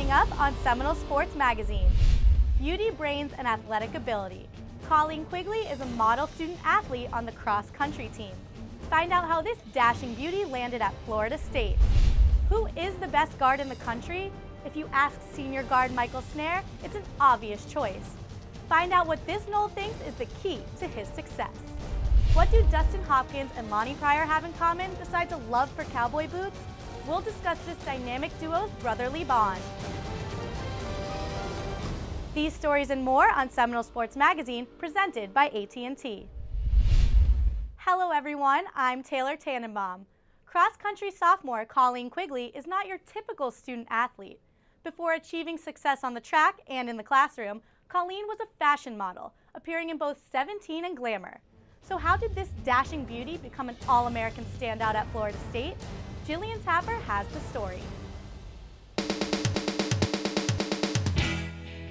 Coming up on Seminole Sports Magazine, beauty, brains, and athletic ability. Colleen Quigley is a model student athlete on the cross-country team. Find out how this dashing beauty landed at Florida State. Who is the best guard in the country? If you ask senior guard Michael Snare, it's an obvious choice. Find out what this Nole thinks is the key to his success. What do Dustin Hopkins and Lonnie Pryor have in common besides a love for cowboy boots? We'll discuss this dynamic duo's brotherly bond. These stories and more on Seminole Sports Magazine, presented by AT&T. Hello everyone, I'm Taylor Tannenbaum. Cross-country sophomore Colleen Quigley is not your typical student athlete. Before achieving success on the track and in the classroom, Colleen was a fashion model, appearing in both 17 and Glamour. So how did this dashing beauty become an All-American standout at Florida State? Jillian Tapper has the story.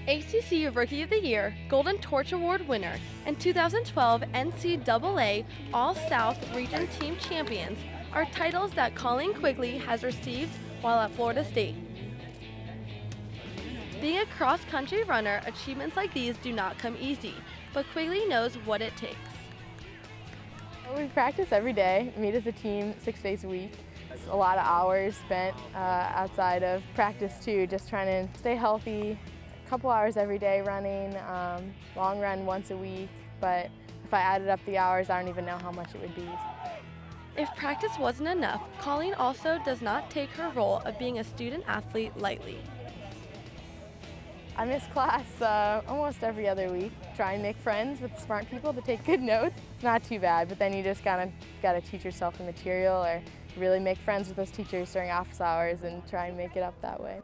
ACC Rookie of the Year, Golden Torch Award winner, and 2012 NCAA All-South Region Team Champions are titles that Colleen Quigley has received while at Florida State. Being a cross-country runner, achievements like these do not come easy, but Quigley knows what it takes. We practice every day, meet as a team 6 days a week. It's a lot of hours spent outside of practice too, just trying to stay healthy. A couple hours every day running, long run once a week, but if I added up the hours, I don't even know how much it would be. If practice wasn't enough, Colleen also does not take her role of being a student athlete lightly. I miss class almost every other week. Try and make friends with smart people to take good notes. It's not too bad, but then you just kind of got to teach yourself the material or really make friends with those teachers during office hours and try and make it up that way.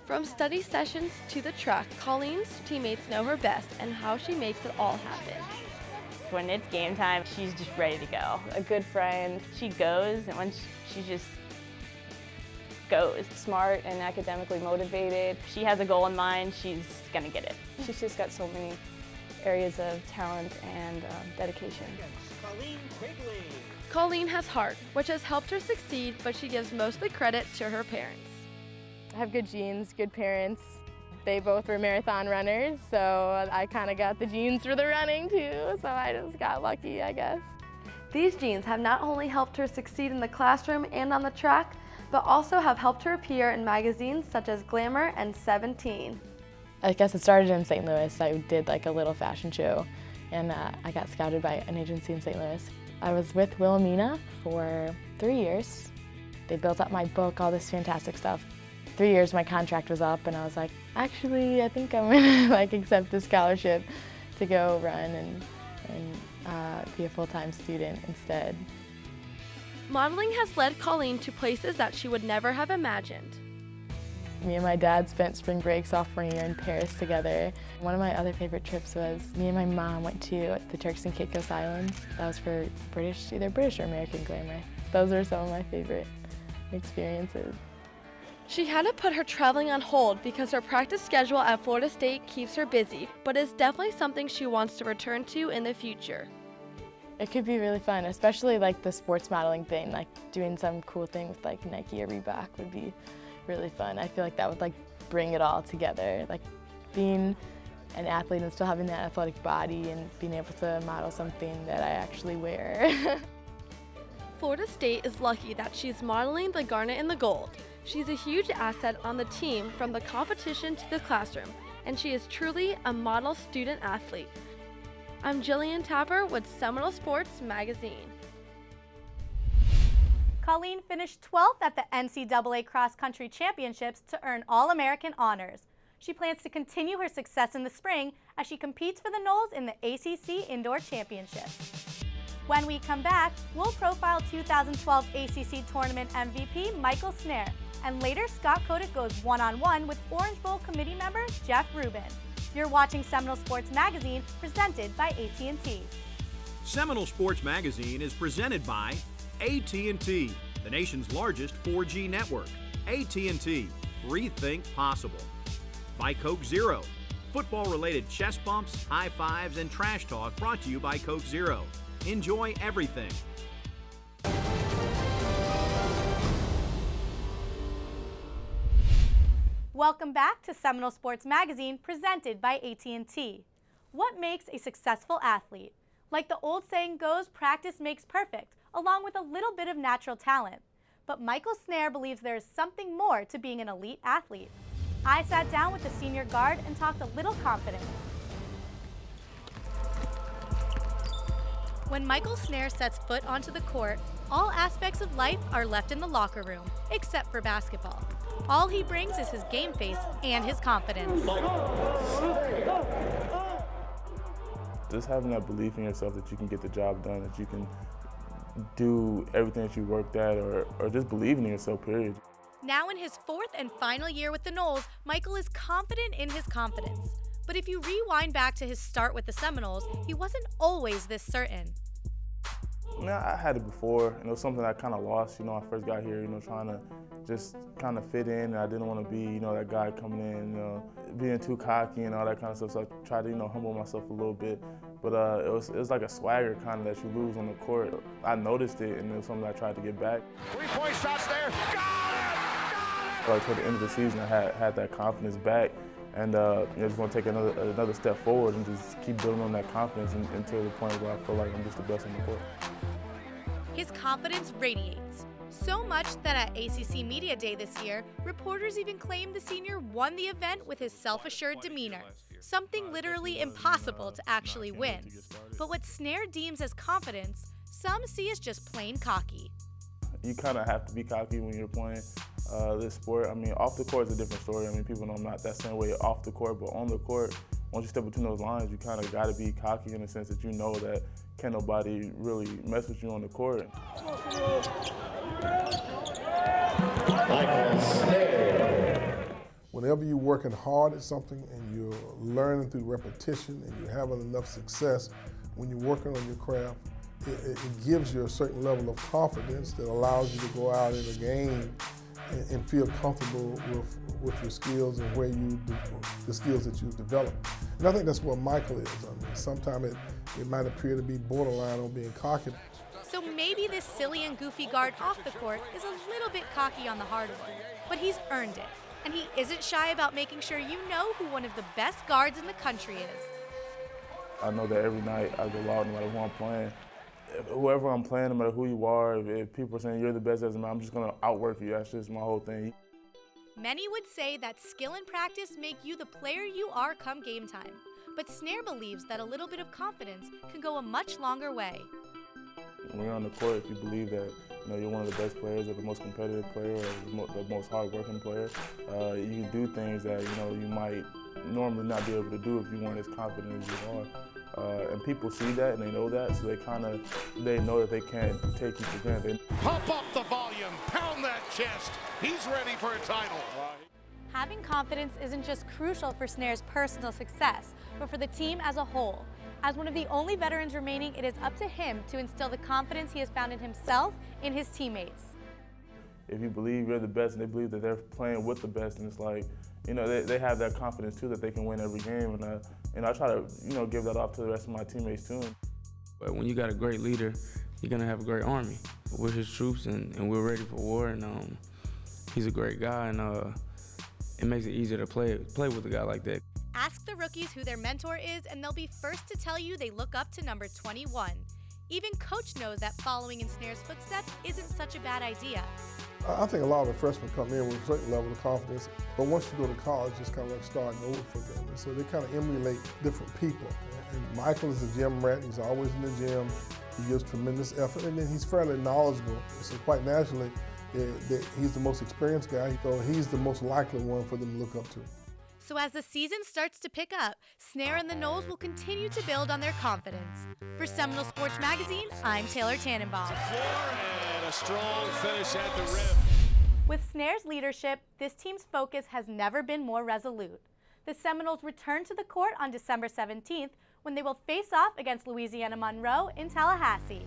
From study sessions to the track, Colleen's teammates know her best and how she makes it all happen. When it's game time, she's just ready to go. A good friend, she goes, and when she just goes. Smart and academically motivated. She has a goal in mind, she's gonna get it. She's just got so many areas of talent and dedication. Colleen Quigley. Colleen has heart, which has helped her succeed, but she gives mostly credit to her parents. I have good genes, good parents. They both were marathon runners, so I kind of got the genes for the running too, so I just got lucky, I guess. These genes have not only helped her succeed in the classroom and on the track, but also have helped her appear in magazines such as Glamour and 17. I guess it started in St. Louis. I did like a little fashion show, and I got scouted by an agency in St. Louis. I was with Wilhelmina for 3 years. They built up my book, all this fantastic stuff. 3 years my contract was up, and I was like, actually, I think I'm gonna accept the scholarship to go run and be a full-time student instead. Modeling has led Colleen to places that she would never have imagined. Me and my dad spent spring break sophomore year in Paris together. One of my other favorite trips was me and my mom went to the Turks and Caicos Islands. That was for either British or American Glamour. Those are some of my favorite experiences. She had to put her traveling on hold because her practice schedule at Florida State keeps her busy, but it's definitely something she wants to return to in the future. It could be really fun, especially like the sports modeling thing, like doing some cool thing with like Nike or Reebok would be really fun. I feel like that would like bring it all together, like being an athlete and still having that athletic body and being able to model something that I actually wear. Florida State is lucky that she's modeling the garnet and the gold. She's a huge asset on the team from the competition to the classroom, and she is truly a model student athlete. I'm Jillian Tapper with Seminole Sports Magazine. Colleen finished 12th at the NCAA Cross Country Championships to earn All-American honors. She plans to continue her success in the spring as she competes for the Noles in the ACC Indoor Championships. When we come back, we'll profile 2012 ACC Tournament MVP Michael Snare, and later Scott Kotick goes one-on-one with Orange Bowl committee member Jeff Rubin. You're watching Seminole Sports Magazine, presented by AT&T. Seminole Sports Magazine is presented by AT&T, the nation's largest 4G network. AT&T, rethink possible. By Coke Zero, football-related chest bumps, high fives, and trash talk brought to you by Coke Zero. Enjoy everything. Welcome back to Seminole Sports Magazine, presented by AT&T. What makes a successful athlete? Like the old saying goes, practice makes perfect, along with a little bit of natural talent. But Michael Snare believes there is something more to being an elite athlete. I sat down with the senior guard and talked a little confidence. When Michael Snare sets foot onto the court, all aspects of life are left in the locker room, except for basketball. All he brings is his game face and his confidence. Just having that belief in yourself that you can get the job done, that you can do everything that you worked at, or just believing in yourself, period. Now in his fourth and final year with the Noles, Michael is confident in his confidence. But if you rewind back to his start with the Seminoles, he wasn't always this certain. I had it before, and it was something I kind of lost, I first got here, trying to just kind of fit in, and I didn't want to be, that guy coming in, being too cocky and all that kind of stuff, so I tried to, humble myself a little bit, but it was like a swagger kind of that you lose on the court. I noticed it, and it was something I tried to get back. 3-point shots there, got it! Like, toward the end of the season, I had that confidence back, and just want to take another step forward and just keep building on that confidence until the point where I feel like I'm just the best on the court. His confidence radiates. So much that at ACC Media Day this year, reporters even claimed the senior won the event with his self-assured demeanor, something literally impossible to actually win. But what Snare deems as confidence, some see as just plain cocky. You kind of have to be cocky when you're playing this sport. Off the court is a different story. People know I'm not that same way off the court, but on the court, once you step between those lines, you kind of got to be cocky in the sense that you know that can't nobody really mess with you on the court. Whenever you're working hard at something and you're learning through repetition and you're having enough success, when you're working on your craft, it gives you a certain level of confidence that allows you to go out in a game and feel comfortable with your skills and the skills that you've developed. And I think that's what Michael is. Sometimes it might appear to be borderline on being cocky. So maybe this silly and goofy guard off the court is a little bit cocky on the hardwood, but he's earned it. And he isn't shy about making sure you know who one of the best guards in the country is. I know that every night I go out no matter who I'm playing. Whoever I'm playing, no matter who you are, if people are saying you're the best, I'm just going to outwork you. That's just my whole thing. Many would say that skill and practice make you the player you are come game time. But Snare believes that a little bit of confidence can go a much longer way. When you're on the court, if you believe that you're one of the best players or the most competitive player or the most hard-working player, you can do things that you might normally not be able to do if you weren't as confident as you are. And people see that and they know that, so they know that they can't take you for granted. Pump up the volume, pound that chest. He's ready for a title. Having confidence isn't just crucial for Snare's personal success, but for the team as a whole. As one of the only veterans remaining, it is up to him to instill the confidence he has found in himself and his teammates. If you believe you're the best and they believe that they're playing with the best, and it's like, they have that confidence too that they can win every game, and I try to, give that off to the rest of my teammates too. But when you got a great leader, you're gonna have a great army. We're his troops, and we're ready for war, and he's a great guy, and it makes it easier to play with a guy like that. Ask the rookies who their mentor is, and they'll be first to tell you they look up to number 21. Even Coach knows that following in Snare's footsteps isn't such a bad idea. I think a lot of the freshmen come in with a certain level of confidence, but once you go to college, it's kind of like starting over for them. And so they kind of emulate different people. And Michael is a gym rat. He's always in the gym. He gives tremendous effort, and then he's fairly knowledgeable. So quite naturally, he's the most experienced guy, so he's the most likely one for them to look up to. So as the season starts to pick up, Snare and the Noles will continue to build on their confidence. For Seminole Sports Magazine, I'm Taylor Tannenbaum. And a strong finish at the rim. With Snare's leadership, this team's focus has never been more resolute. The Seminoles return to the court on December 17th when they will face off against Louisiana Monroe in Tallahassee.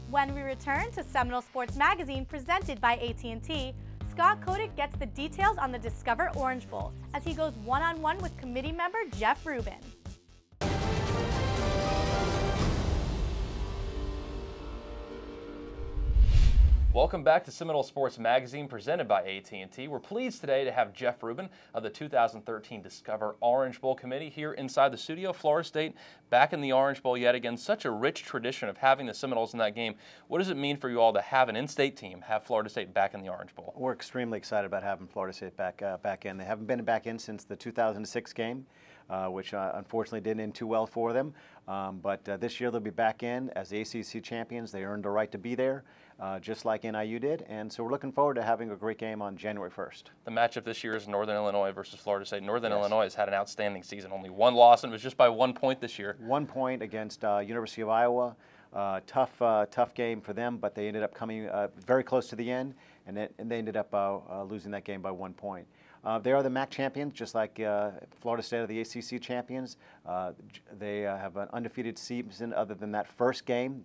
When we return to Seminole Sports Magazine presented by AT&T, Scott Kotick gets the details on the Discover Orange Bowl as he goes one-on-one with committee member Jeff Rubin. Welcome back to Seminole Sports Magazine, presented by AT&T. We're pleased today to have Jeff Rubin of the 2013 Discover Orange Bowl Committee here inside the studio. Florida State back in the Orange Bowl yet again. Such a rich tradition of having the Seminoles in that game. What does it mean for you all to have an in-state team, have Florida State back in the Orange Bowl? We're extremely excited about having Florida State back in. They haven't been back in since the 2006 game, which unfortunately didn't end too well for them. But this year they'll be back in as the ACC champions. They earned the right to be there, just like NIU did. And so we're looking forward to having a great game on January 1st. The matchup this year is Northern Illinois versus Florida State. Northern Illinois has had an outstanding season. Only one loss, and it was just by 1 point this year. 1 point against University of Iowa. Tough game for them, but they ended up coming very close to the end, and they ended up losing that game by 1 point. They are the MAC champions, just like Florida State are the ACC champions. They have an undefeated season other than that first game.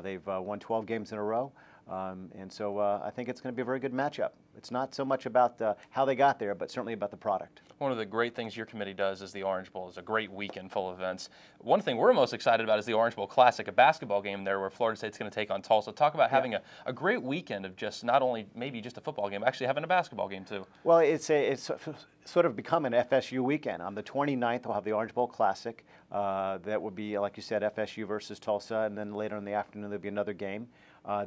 They've won 12 games in a row. And so I think it's going to be a very good matchup. It's not so much about how they got there, but certainly about the product. One of the great things your committee does is the Orange Bowl. It's a great weekend full of events. One thing we're most excited about is the Orange Bowl Classic, a basketball game there where Florida State's going to take on Tulsa. Talk about having a great weekend of just not only maybe just a football game, actually having a basketball game too. Well, it's sort of become an FSU weekend. On the 29th, we'll have the Orange Bowl Classic. That would be, like you said, FSU versus Tulsa, and then later in the afternoon there'll be another game.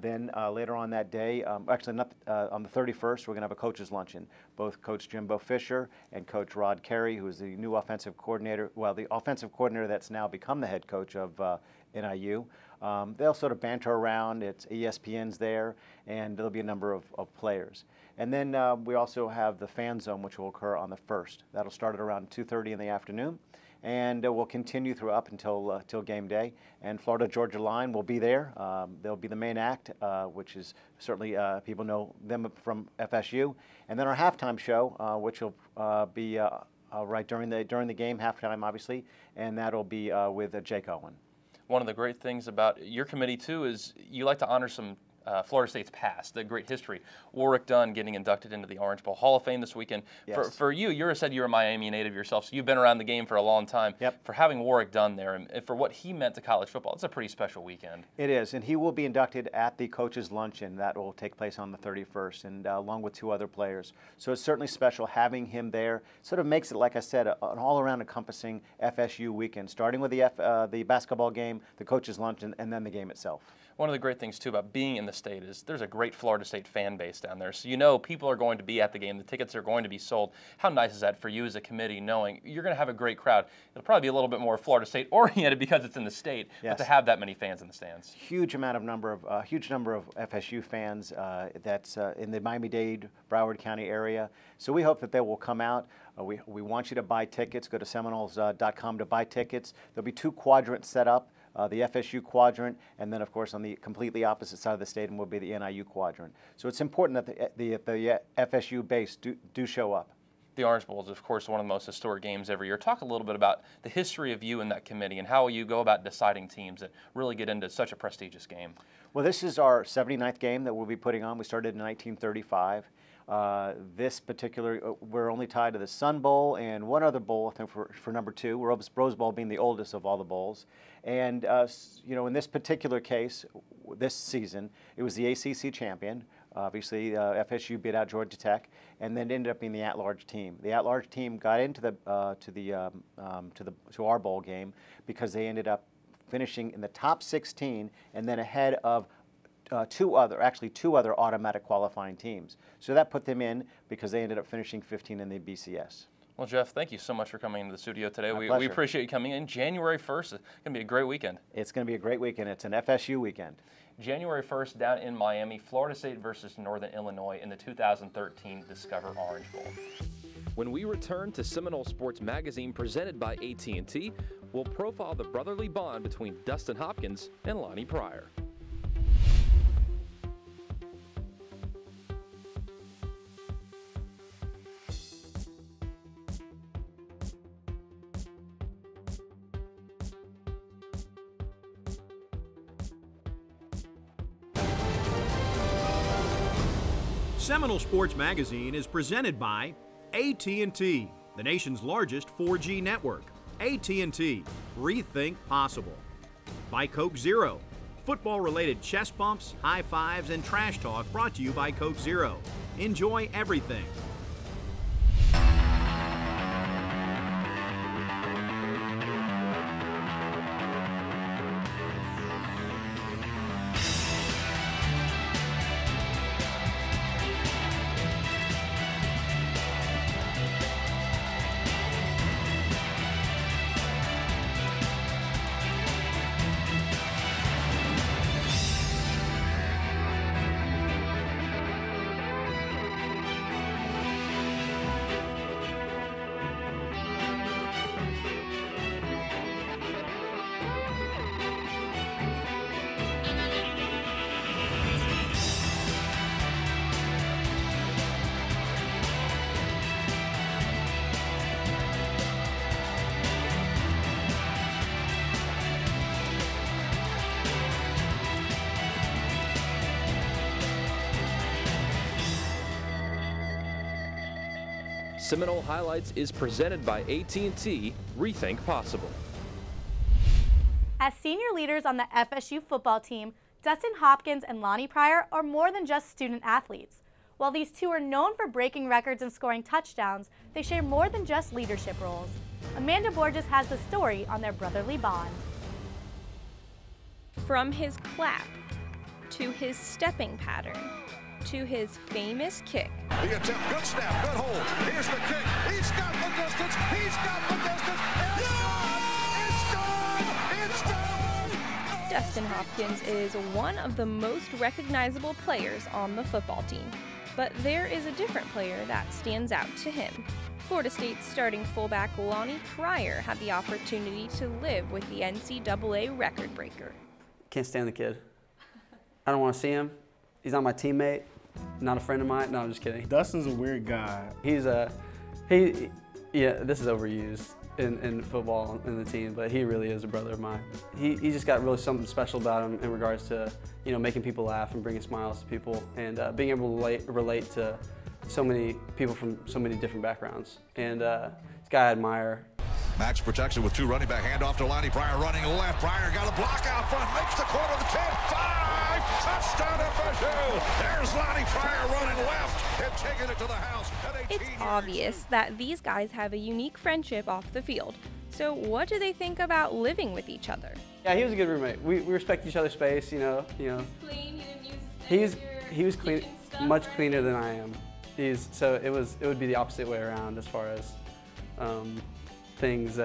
Then later on that day, actually not on the 31st, we're going to have a coach's luncheon. Both Coach Jimbo Fisher and Coach Rod Carey, who is the new offensive coordinator, well, the offensive coordinator that's now become the head coach of NIU. They'll sort of banter around. It's ESPN's there, and there'll be a number of players. And then we also have the fan zone, which will occur on the 1st. That'll start at around 2:30 in the afternoon. And we'll continue through up until game day. And Florida-Georgia Line will be there. They'll be the main act, which is certainly people know them from FSU. And then our halftime show, which will be right during the game, halftime obviously, and that'll be with Jake Owen. One of the great things about your committee too is you like to honor some Florida State's past, the great history. Warwick Dunn getting inducted into the Orange Bowl Hall of Fame this weekend. Yes. For you, you said you're a Miami native yourself, so you've been around the game for a long time. Yep. For having Warwick Dunn there and for what he meant to college football, it's a pretty special weekend. It is, and he will be inducted at the coaches' luncheon. That will take place on the 31st, and along with 2 other players. So it's certainly special having him there. Sort of makes it, like I said, an all-around encompassing FSU weekend, starting with the basketball game, the coaches' luncheon, and then the game itself. One of the great things, too, about being in the state is there's a great Florida State fan base down there. So you know people are going to be at the game. The tickets are going to be sold. How nice is that for you as a committee, knowing you're going to have a great crowd? It'll probably be a little bit more Florida State-oriented because it's in the state, but to have that many fans in the stands. Huge number of FSU fans that's in the Miami-Dade, Broward County area. So we hope that they will come out. We want you to buy tickets. Go to Seminoles.com to buy tickets. There'll be 2 quadrants set up. The FSU quadrant, and then, of course, on the completely opposite side of the stadium will be the NIU quadrant. So it's important that the FSU base do show up. The Orange Bowl is, of course, one of the most historic games every year. Talk a little bit about the history of you and that committee and how you go about deciding teams that really get into such a prestigious game. Well, this is our 79th game that we'll be putting on. We started in 1935. This particular, we're only tied to the Sun Bowl and one other bowl, I think, for number 2. Rose Bowl being the oldest of all the bowls. And, you know, in this particular case, this season, it was the ACC champion. Obviously, FSU beat out Georgia Tech, and then ended up being the at-large team. The at-large team got into our bowl game because they ended up finishing in the top 16 and then ahead of 2 other automatic qualifying teams. So that put them in because they ended up finishing 15 in the BCS. Well, Jeff, thank you so much for coming into the studio today. My we pleasure. appreciate you coming in. January 1st, it's going to be a great weekend. It's going to be a great weekend. It's an FSU weekend. January 1st down in Miami, Florida State versus Northern Illinois in the 2013 Discover Orange Bowl. When we return to Seminole Sports Magazine presented by AT&T, we'll profile the brotherly bond between Dustin Hopkins and Lonnie Pryor. Seminole Sports Magazine is presented by AT&T, the nation's largest 4G network. AT&T, rethink possible. By Coke Zero, Football-related chest bumps, high fives, and trash talk brought to you by Coke Zero. Enjoy everything. Seminole Highlights is presented by AT&T. Rethink Possible. As senior leaders on the FSU football team, Dustin Hopkins and Lonnie Pryor are more than just student athletes. While these two are known for breaking records and scoring touchdowns, they share more than just leadership roles. Amanda Borges has the story on their brotherly bond. From his clap, to his stepping pattern, to his famous kick. The attempt, good snap, good hold. Here's the kick. He's got the distance. He's got the distance. It's done! It's done! It's done! Dustin Hopkins is one of the most recognizable players on the football team. But there is a different player that stands out to him. Florida State's starting fullback Lonnie Pryor had the opportunity to live with the NCAA record breaker. Can't stand the kid. I don't want to see him. He's not my teammate, not a friend of mine. No, I'm just kidding. Dustin's a weird guy. Yeah, this is overused in football in the team, but he really is a brother of mine. He just got really something special about him in regards to, making people laugh and bringing smiles to people and being able to relate to so many people from so many different backgrounds. And this guy I admire. Max protection with two running back, handoff to Lonnie Pryor running left. Pryor got a block out front, makes the corner of the 10, 5, touchdown FSU. There's Lonnie Pryor running left and taking it to the house. It's obvious that these guys have a unique friendship off the field. So what do they think about living with each other? Yeah, he was a good roommate. We respect each other's space, Clean, he didn't use he was clean, much cleaner than I am. So it would be the opposite way around as far as things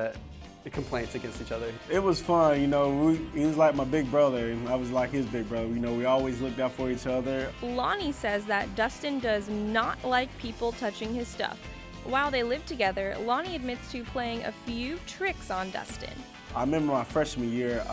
complaints against each other. It was fun, he was like my big brother and I was like his big brother. We always looked out for each other. Lonnie says that Dustin does not like people touching his stuff. While they live together, Lonnie admits to playing a few tricks on Dustin. I remember my freshman year,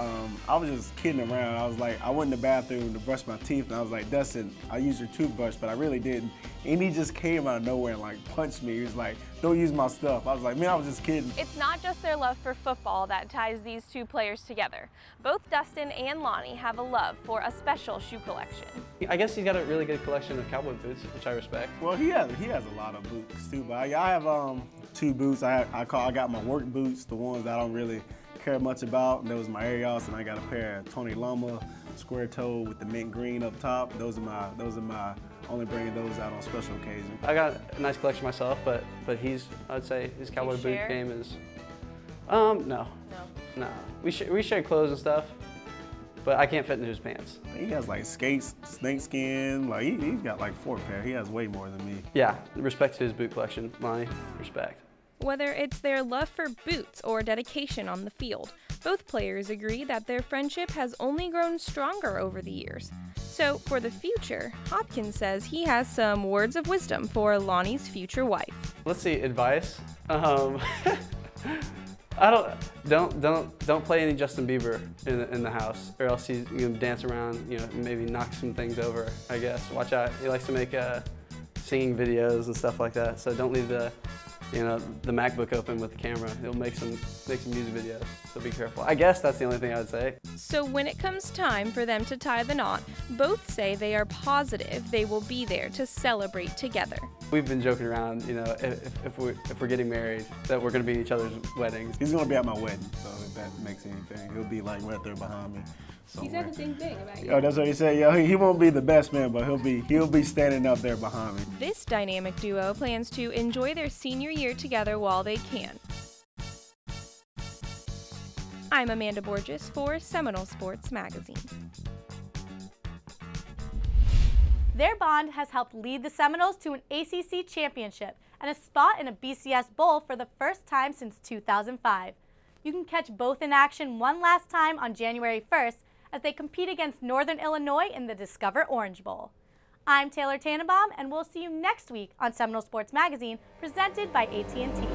I was just kidding around. I was like, I went in the bathroom to brush my teeth and I was like, Dustin, I used your toothbrush, but I really didn't. And he just came out of nowhere and punched me. He was like, don't use my stuff. I was like, man, I was just kidding. It's not just their love for football that ties these two players together. Both Dustin and Lonnie have a love for a special shoe collection. I guess he's got a really good collection of cowboy boots, which I respect. Well, he has a lot of boots too, but I have two boots. I got my work boots, the ones that I don't really care much about. And those are my Arios, and I got a pair of Tony Loma square toe with the mint green up top. Those are my only bringing those out on special occasions. I got a nice collection myself, but I'd say his cowboy boot game is no. We share clothes and stuff, but I can't fit into his pants. He has skates, snakeskin. He's got 4 pair. He has way more than me. Yeah, respect to his boot collection, Lonnie. Respect. Whether it's their love for boots or dedication on the field, both players agree that their friendship has only grown stronger over the years. So for the future, Hopkins says he has some words of wisdom for Lonnie's future wife. Let's see, advice. Don't play any Justin Bieber in the house, or else he's gonna dance around, maybe knock some things over, I guess. Watch out. He likes to make singing videos and stuff like that. So don't leave the MacBook open with the camera. He'll make some music videos, so be careful. I guess that's the only thing I would say. So when it comes time for them to tie the knot, both say they are positive they will be there to celebrate together. We've been joking around, you know, if we're getting married, that we're going to be at each other's weddings. He's going to be at my wedding, so if that makes anything, he'll be like right there behind me. He said the same thing about you. Oh, that's what he said. Yeah, he won't be the best man, but he'll be standing up there behind me. This dynamic duo plans to enjoy their senior year together while they can. I'm Amanda Borges for Seminole Sports Magazine. Their bond has helped lead the Seminoles to an ACC championship and a spot in a BCS Bowl for the first time since 2005. You can catch both in action one last time on January 1st as they compete against Northern Illinois in the Discover Orange Bowl. I'm Taylor Tannenbaum, and we'll see you next week on Seminole Sports Magazine, presented by AT&T.